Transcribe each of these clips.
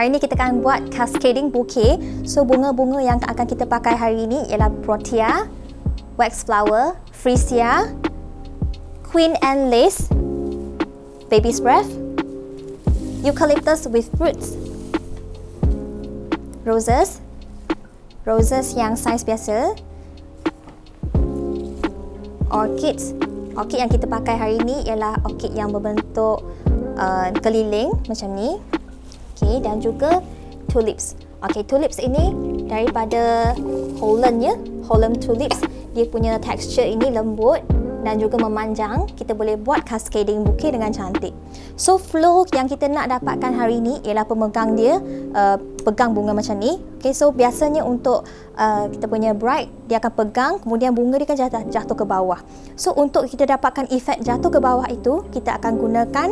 Hari ini kita akan buat cascading bouquet. So bunga-bunga yang akan kita pakai hari ini ialah Protea, Wax Flower, Freesia, Queen Anne Lace, Baby's Breath, Eucalyptus with Fruits, Roses, Roses yang saiz biasa, Orchids. Orchid yang kita pakai hari ini ialah orchid yang berbentuk keliling macam ni. Okay, dan juga tulips. Okay, tulips ini daripada Holland ya. Holland tulips. Dia punya tekstur ini lembut dan juga memanjang. Kita boleh buat cascading bouquet dengan cantik. So flow yang kita nak dapatkan hari ini ialah pemegang dia pegang bunga macam ni. Okay, so biasanya untuk kita punya bride, dia akan pegang, kemudian bunga dia akan jatuh ke bawah. So untuk kita dapatkan efek jatuh ke bawah itu, kita akan gunakan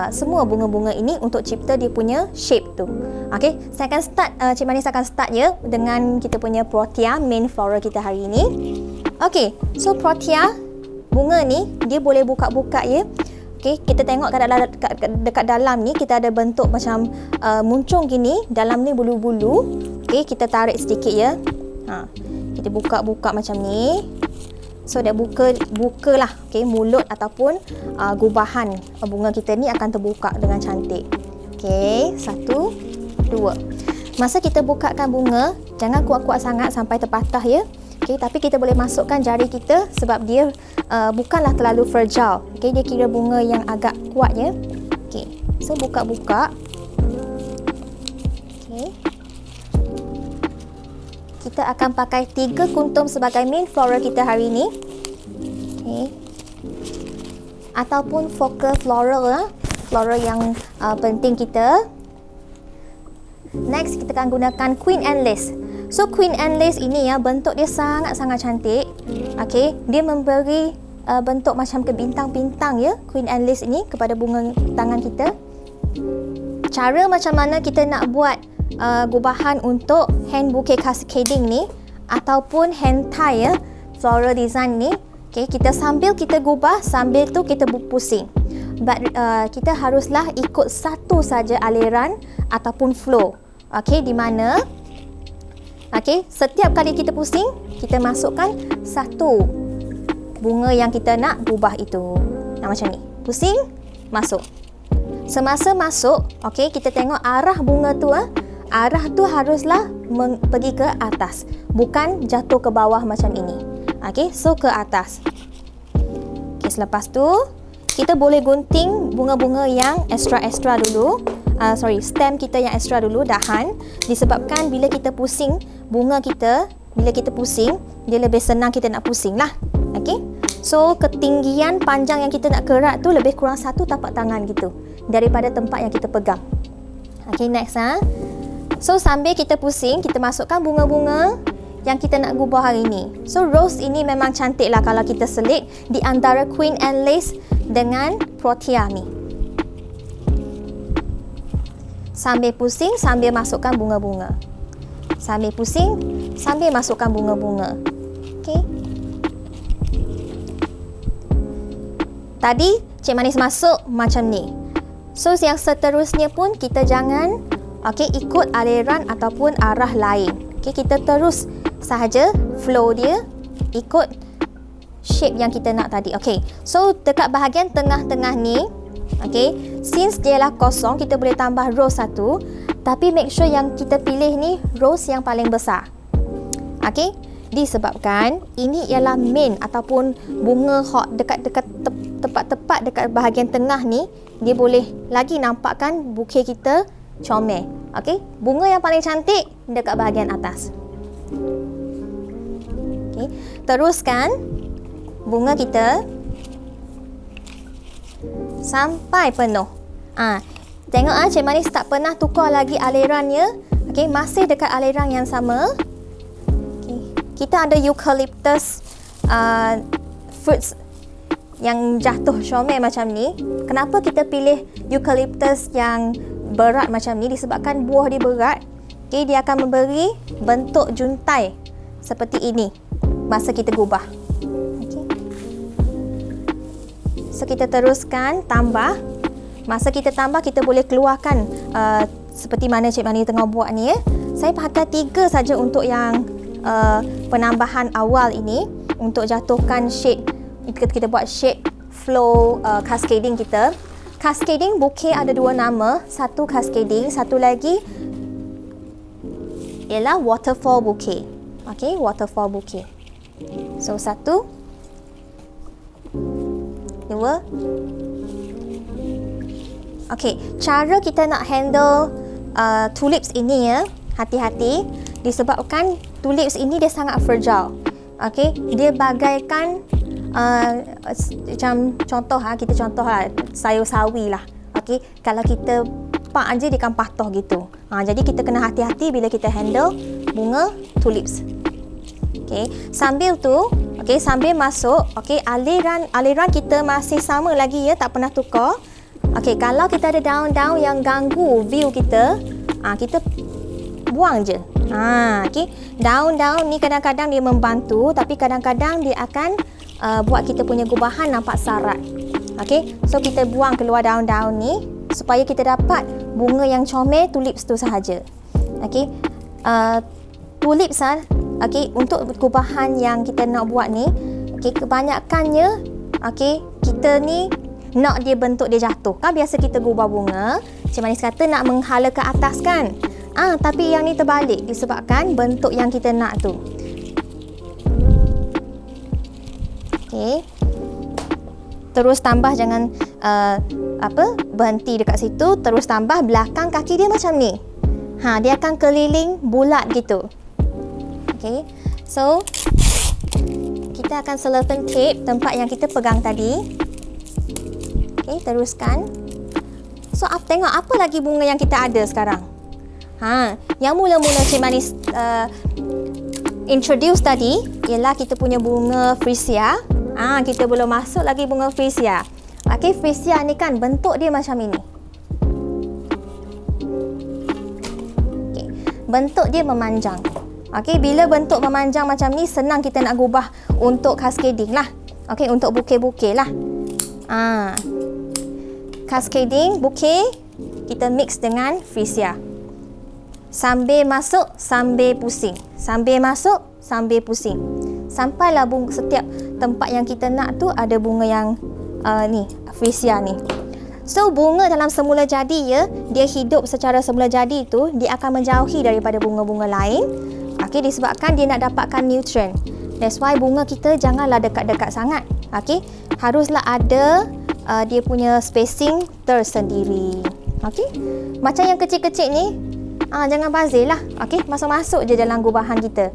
semua bunga-bunga ini untuk cipta dia punya shape tu. Okay, saya akan start, Cik Manis akan start ya dengan kita punya Protea, main floral kita hari ini. Okay, so Protea, bunga ni dia boleh buka-buka ya. Okay, kita tengok dekat dalam ni kita ada bentuk macam muncung gini, dalam ni bulu-bulu. Okay, kita tarik sedikit ya. Kita buka-buka macam ni. So dia bukalah, okay, mulut ataupun gubahan bunga kita ni akan terbuka dengan cantik. Okay, 1, 2. Masa kita bukakan bunga, jangan kuat-kuat sangat sampai terpatah ya. Okay, tapi kita boleh masukkan jari kita sebab dia bukanlah terlalu fragile. Okay, dia kira bunga yang agak kuat ya. Okay, so buka-buka. Okay. Kita akan pakai 3 kuntum sebagai main floral kita hari ini. Okay. Ataupun focal floral, floral yang penting kita. Next, kita akan gunakan Queen Anne Lace. So Queen Anne Lace ini ya, bentuk dia sangat-sangat cantik. Okay, dia memberi bentuk macam ke bintang-bintang ya, Queen Anne Lace ini kepada bunga tangan kita. Cara macam mana kita nak buat gubahan untuk hand bouquet cascading ni ataupun hand tie ya, floral design ni. Okay, kita sambil kita gubah, sambil tu kita pusing. But kita haruslah ikut satu saja aliran ataupun flow. Okay, di mana setiap kali kita pusing, kita masukkan satu bunga yang kita nak gubah itu. Macam ni. Pusing, masuk. Semasa masuk, kita tengok arah bunga tu. Arah tu haruslah pergi ke atas, bukan jatuh ke bawah macam ini. So ke atas. Selepas tu, kita boleh gunting bunga-bunga yang extra dulu. Stem kita yang extra dulu, dahan. Disebabkan bila kita pusing bunga kita, bila kita pusing, dia lebih senang kita nak pusing lah. Okay, so ketinggian panjang yang kita nak kerat tu lebih kurang 1 tapak tangan gitu daripada tempat yang kita pegang. Okay, next so sambil kita pusing, kita masukkan bunga-bunga yang kita nak gubah hari ini. So rose ini memang cantik lah kalau kita selit di antara Queen Anne Lace dengan Protea ni. Sambil pusing, sambil masukkan bunga-bunga. Sambil pusing, sambil masukkan bunga-bunga. Okay. Tadi Cik Manis masuk macam ni. So yang seterusnya pun kita jangan ikut aliran ataupun arah lain. Okay, kita terus sahaja flow dia ikut shape yang kita nak tadi. Okay, so dekat bahagian tengah-tengah ni, since dia lah kosong, kita boleh tambah rose 1. Tapi make sure yang kita pilih ni rose yang paling besar. Disebabkan ini ialah main ataupun bunga hot dekat tepat-tepat dekat bahagian tengah ni, dia boleh lagi nampakkan bouquet kita comel. Bunga yang paling cantik dekat bahagian atas. Teruskan bunga kita sampai penuh. Tengok Cik Manis tak pernah tukar lagi alirannya. Masih dekat aliran yang sama. Kita ada eucalyptus fruits yang jatuh comel macam ni. Kenapa kita pilih eucalyptus yang berat macam ni? Disebabkan buah dia berat. Dia akan memberi bentuk juntai seperti ini masa kita gubah. So kita teruskan tambah. Masa kita tambah, kita boleh keluarkan seperti mana Cik Mani tengah buat ni ya. Saya pakai 3 saja untuk yang penambahan awal ini, untuk jatuhkan shape. Kita buat shape flow cascading kita. Cascading bouquet ada 2 nama, satu cascading, satu lagi ialah waterfall bouquet. Okey, waterfall bouquet. So 1 2. Okey, cara kita nak handle tulips ini ya, hati-hati disebabkan tulips ini dia sangat fragile. Okey, dia bagaikan macam contoh kita contoh sayur sawi lah. Okey, kalau kita pak aja dia akan patah gitu. Jadi kita kena hati-hati bila kita handle bunga tulips. Okey, sambil tu, sambil masuk, aliran kita masih sama lagi ya, tak pernah tukar. Okey, kalau kita ada daun-daun yang ganggu view kita, kita buang je. Okey, daun-daun ni kadang-kadang dia membantu, tapi kadang-kadang dia akan buat kita punya gubahan nampak sarat. Okey, so kita buang keluar daun-daun ni supaya kita dapat bunga yang comel tulips tu sahaja. Okey, tulips untuk gubahan yang kita nak buat ni, kebanyakannya kita ni nak dia bentuk dia jatuh. Kan biasa kita gubah bunga, Cik Manis kata nak menghala ke atas kan. Tapi yang ni terbalik disebabkan bentuk yang kita nak tu. Okey. Terus tambah, jangan berhenti dekat situ, terus tambah belakang kaki dia macam ni. Dia akan keliling bulat gitu. Okey. So kita akan cellophane tape tempat yang kita pegang tadi. Okey, teruskan. So tengok apa lagi bunga yang kita ada sekarang. Yang mula-mula Cik Manis introduce tadi ialah kita punya bunga freesia. Kita belum masuk lagi bunga freesia. Okey, freesia ni kan bentuk dia macam ini. Okey, bentuk dia memanjang. Okey, bila bentuk memanjang macam ni, senang kita nak gubah untuk cascading lah. Okey, untuk bouquet-bouquet lah. Cascading, bouquet, kita mix dengan freesia. Sambil masuk, sambil pusing. Sambil masuk, sambil pusing. Sampailah setiap tempat yang kita nak tu ada bunga yang ni, freesia ni. So bunga dalam semula jadi ya, dia hidup secara semula jadi tu, dia akan menjauhi daripada bunga-bunga lain. Okey, disebabkan dia nak dapatkan nutrient. That's why bunga kita janganlah dekat-dekat sangat. Okey, haruslah ada dia punya spacing tersendiri. Okey, macam yang kecil-kecil ni, jangan bazir lah. Okey, masuk-masuk je dalam gubahan kita.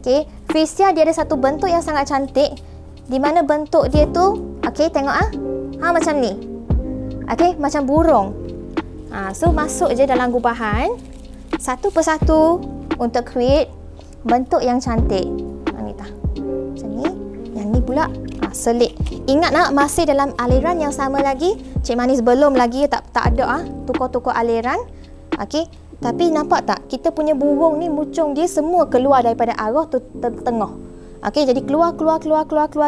Okey, freesia dia ada satu bentuk yang sangat cantik, di mana bentuk dia tu, okey, tengok macam ni. Okey, macam burung. So masuk je dalam gubahan satu persatu untuk create bentuk yang cantik. Ni tah. Macam ni. Yang ni pula selit. Ingat nak masih dalam aliran yang sama lagi. Cik Manis belum lagi, tak ada tukar-tukar aliran. Okey, tapi nampak tak? Kita punya burung ni mucung dia semua keluar daripada arah tu tengah. Okey, jadi keluar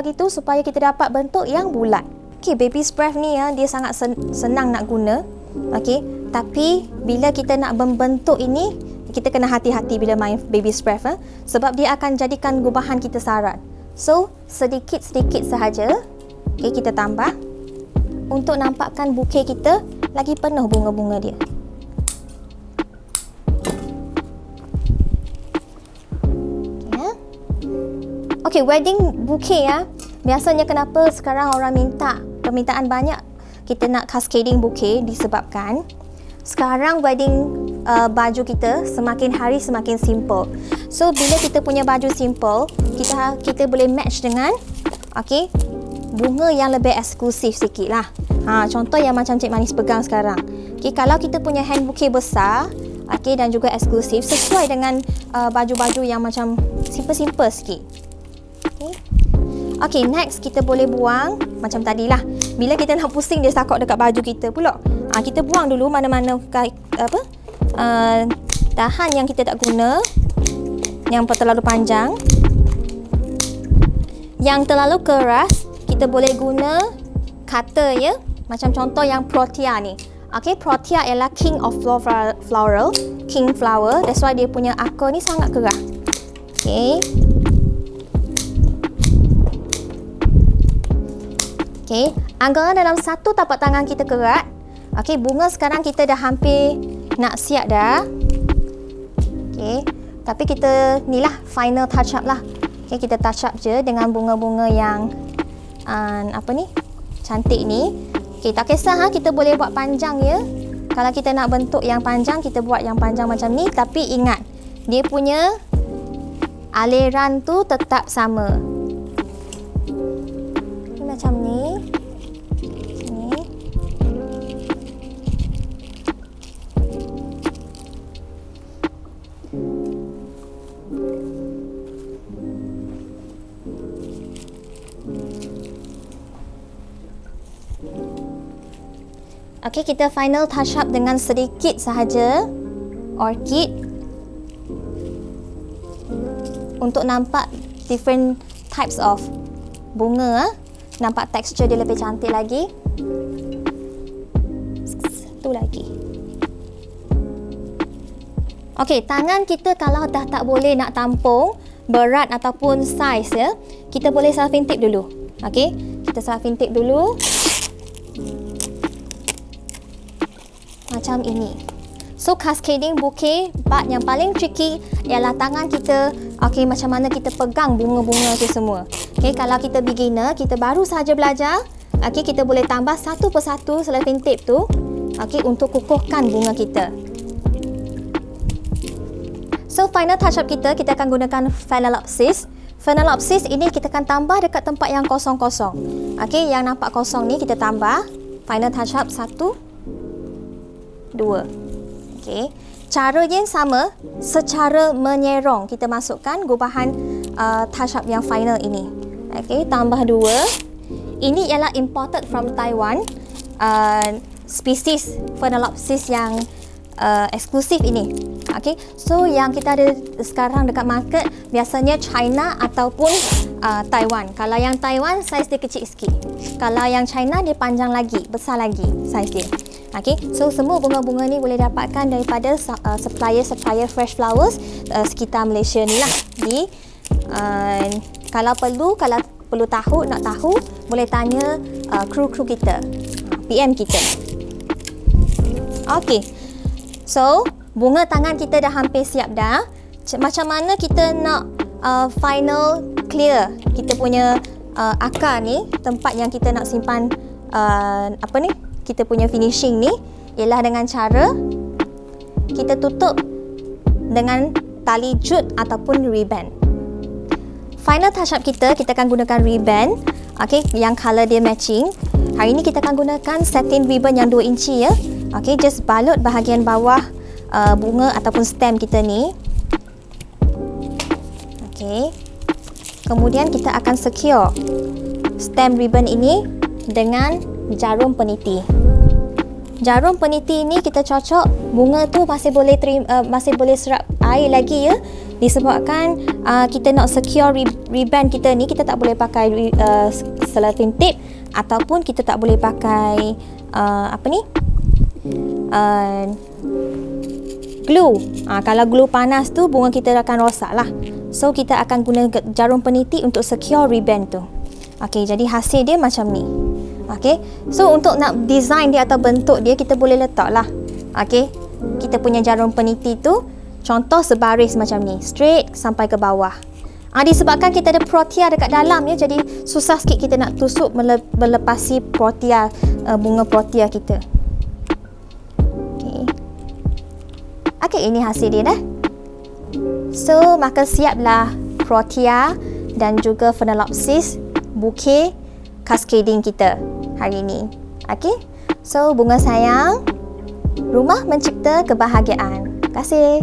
gitu supaya kita dapat bentuk yang bulat. Okey, baby spread ni dia sangat senang nak guna. Okey, tapi bila kita nak membentuk ini, kita kena hati-hati bila main baby spread sebab dia akan jadikan gubahan kita sarat. So, sedikit-sedikit sahaja. Okey, kita tambah untuk nampakkan bouquet kita lagi penuh bunga-bunga dia. Okey, wedding bouquet biasanya kenapa sekarang orang permintaan banyak kita nak cascading bouquet, disebabkan sekarang wedding baju kita semakin hari semakin simple. So bila kita punya baju simple, kita boleh match dengan bunga yang lebih eksklusif sikit lah. Contoh yang macam Cik Manis pegang sekarang. Kalau kita punya hand bouquet besar, dan juga eksklusif, sesuai dengan baju-baju yang macam simple-simple sikit. Okey, next kita boleh buang macam tadilah. Bila kita nak pusing dia sakok dekat baju kita pula. Kita buang dulu mana-mana dahan yang kita tak guna, yang terlalu panjang. Yang terlalu keras, kita boleh guna cutter ya. Macam contoh yang protea ni. Okay, Protea ialah king of floral, king flower. That's why dia punya akar ni sangat kerah. Okay. Okay, anggap dalam satu tapak tangan kita kerat. Okay, bunga sekarang kita dah hampir nak siap dah. Okay, tapi kita ni lah final touch up lah. Okay, kita touch up je dengan bunga-bunga yang apa ni, cantik ni. Okay, tak kisah kita boleh buat panjang ya. Kalau kita nak bentuk yang panjang, kita buat yang panjang macam ni. Tapi ingat, dia punya aliran tu tetap sama. Macam ni. Ni. Okey, kita final touch up dengan sedikit sahaja orchid untuk nampak different types of bunga. Nampak tekstur dia lebih cantik lagi. Satu lagi. Okey, tangan kita kalau dah tak boleh nak tampung berat ataupun saiz ya, kita boleh selfing tape dulu. Okey, kita selfing tape dulu. Macam ini. So cascading bouquet, part yang paling tricky ialah tangan kita. Okey, macam mana kita pegang bunga-bunga tu semua. Okey, kalau kita beginner, kita baru sahaja belajar, okey, kita boleh tambah satu persatu selotip tape tu, okey, untuk kukuhkan bunga kita. So final touch up kita akan gunakan Phalaenopsis. Phalaenopsis ini kita akan tambah dekat tempat yang kosong-kosong. Okey, yang nampak kosong ni kita tambah. Final touch up 1 2. Okey. Cara yang sama, secara menyerong kita masukkan gubahan touch up yang final ini. Okey, tambah 2. Ini ialah imported from Taiwan. Spesies Phalaenopsis yang eksklusif ini. Okey, so yang kita ada sekarang dekat market biasanya China ataupun Taiwan. Kalau yang Taiwan saiz dia kecil sikit. Kalau yang China dia panjang lagi, besar lagi saiz dia. Okey, so semua bunga-bunga ni boleh dapatkan daripada supplier fresh flowers sekitar Malaysia ni lah. Kalau perlu tahu, nak tahu, boleh tanya kru-kru kita, PM kita. Okey, so bunga tangan kita dah hampir siap dah. Macam mana kita nak final clear kita punya akar ni, tempat yang kita nak simpan kita punya finishing ni, ialah dengan cara kita tutup dengan tali jute ataupun ribbon. Final touch up kita akan gunakan ribbon, okey, yang color dia matching. Hari ni kita akan gunakan satin ribbon yang 2 inci ya. Okey, just balut bahagian bawah bunga ataupun stem kita ni. Okey. Kemudian kita akan secure stem ribbon ini dengan jarum peniti. Jarum peniti ini kita cocok bunga tu masih boleh serap air lagi ya. Disebabkan kita nak secure ribbon kita ni, kita tak boleh pakai cellophane tape ataupun kita tak boleh pakai glue. Kalau glue panas tu bunga kita akan rosak lah. So kita akan guna jarum peniti untuk secure ribbon tu. Okey, jadi hasil dia macam ni. Okey, so untuk nak design dia atau bentuk dia, kita boleh letak lah. Okey, kita punya jarum peniti tu contoh sebaris macam ni, straight sampai ke bawah. Disebabkan kita ada protea dekat dalam ya, jadi susah sikit kita nak tusuk melepasi protea, bunga protea kita. Okey, ini hasil dia dah. So, maka siaplah protea dan juga Phalaenopsis bouquet cascading kita hari ini. Okey. So, bunga sayang, rumah mencipta kebahagiaan. Terima kasih.